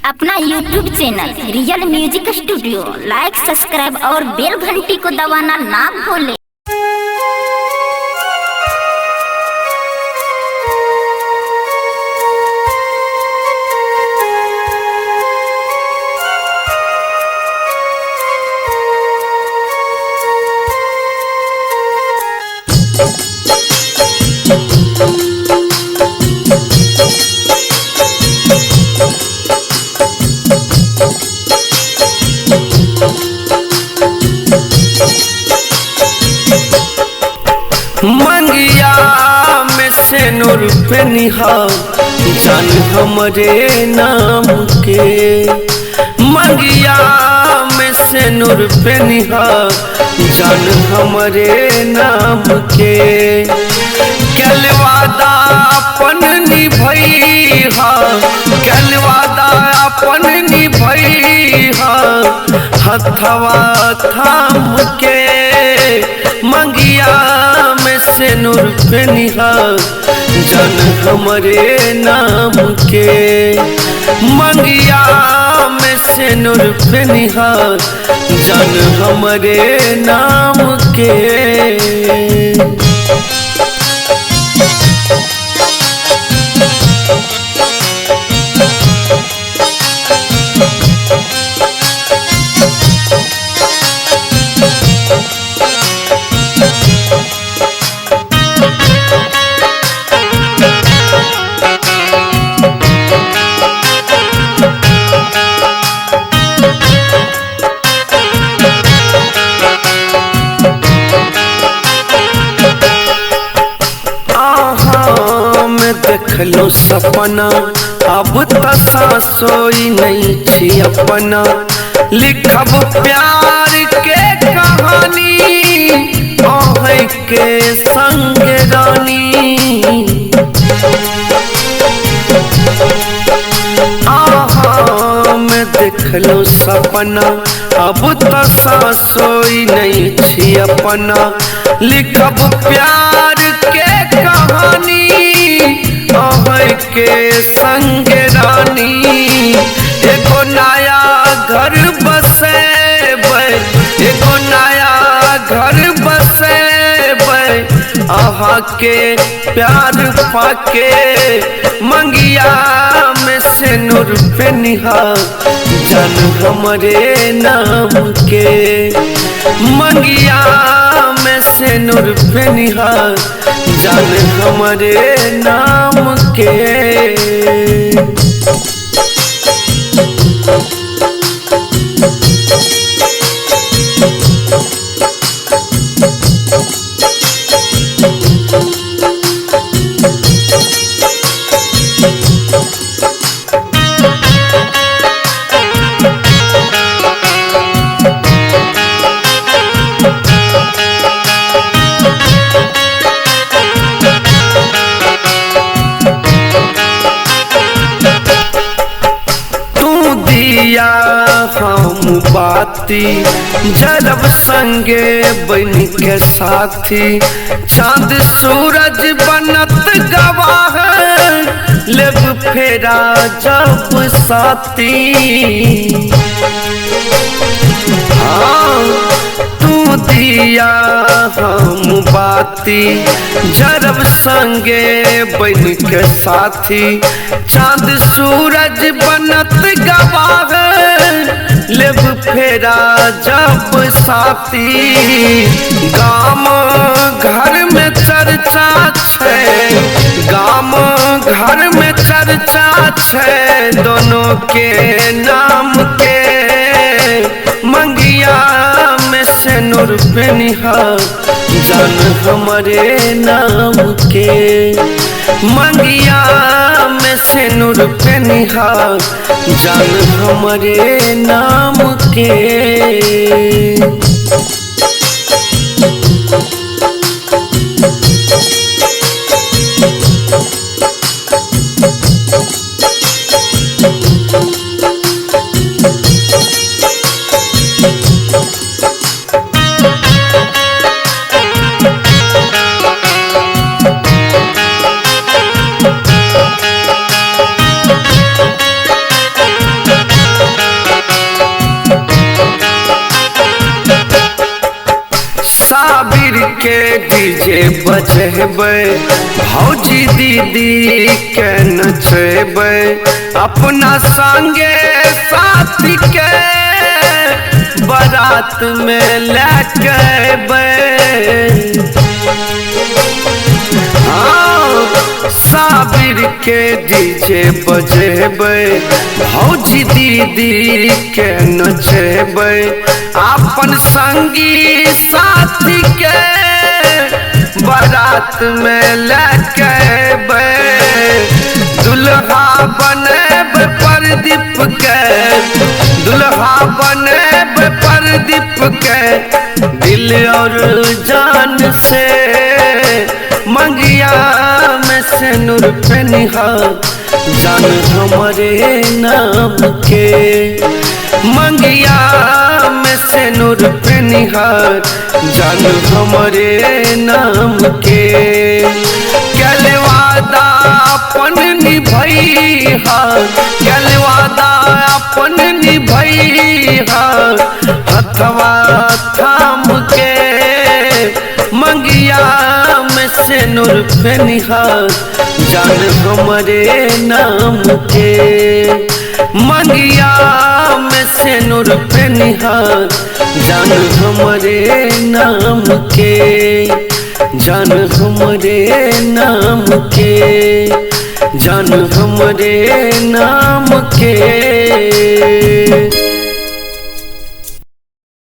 अपना YouTube channel real music studio like subscribe और bell घंटी को दबाना ना भूलें। मंगिया में से नूर पे निहा जान हमरे नाम के। मंगिया में से नूर पे निहा जान हमरे नाम के। कल वादा अपन निभैहा, कल वादा अपन निभैहा हथवा थाम के। मंगिया में से नूर पे निहा जान हमरे नाम के। मंगिया में से नूर पे निहा जान हमरे नाम के। देखलो सपना अब तसा सोई नहीं छी अपना। लिखब प्यार के कहानी ओहे के संग रानी। मैं देखलो सपना अब तसा सोई नहीं छी अपना। लिखब प्यार के कहानी के संग रानी। एगो नया घर बसेबै, एगो नया घर बसेबै अहाँ के प्यार पाके। मंगिया में से नूर पे निहा जान हमरे नाम के। मंगिया में से नूर पे निहा जान हमरे नाम के। हम बाती जरब संगे बन के साथी। चांद सूरज बनत गवाह लेब फेरा जब साथी। तू दिया हम बाती जरब संगे बन के साथी। चांद सूरज बनत गवाह लेब फेरा जब साथी। गाम घर में चर्चा छे, गाम घर में चर्चा छे दोनों के नाम के। मंगिया में से नूर पे निहा जान हमरे नाम के। मंगिया में से नूर पे निहा जान हमरे नाम के। के डीजे बजेबै भौजी दीदी के नचेबै अपना संगे साथी के बारात में लेके अबै। साबिर के डीजे बजेबै भौजी दीदी के नचेबै अपन संगी साथी के बारात में लेके अबै। दुल्हा बनेब प्रदीप के दुल्हा बनेब प्रदीप के दिल और जान से मंगिया में सिनुर पेनिहा जान हमारे नाम के मंगिया में सिनुर पेनिहा जान हमारे नाम के कल वादा अपन निभैहा कल वादा अपन निभैहा हथवा थाम के मंगिया में सिनुर पेनिहा जान हमारे नाम के मंगिया में सिनुर पेनिहा जान हमारे नाम के जान हमारे नाम के जान हमारे नाम के।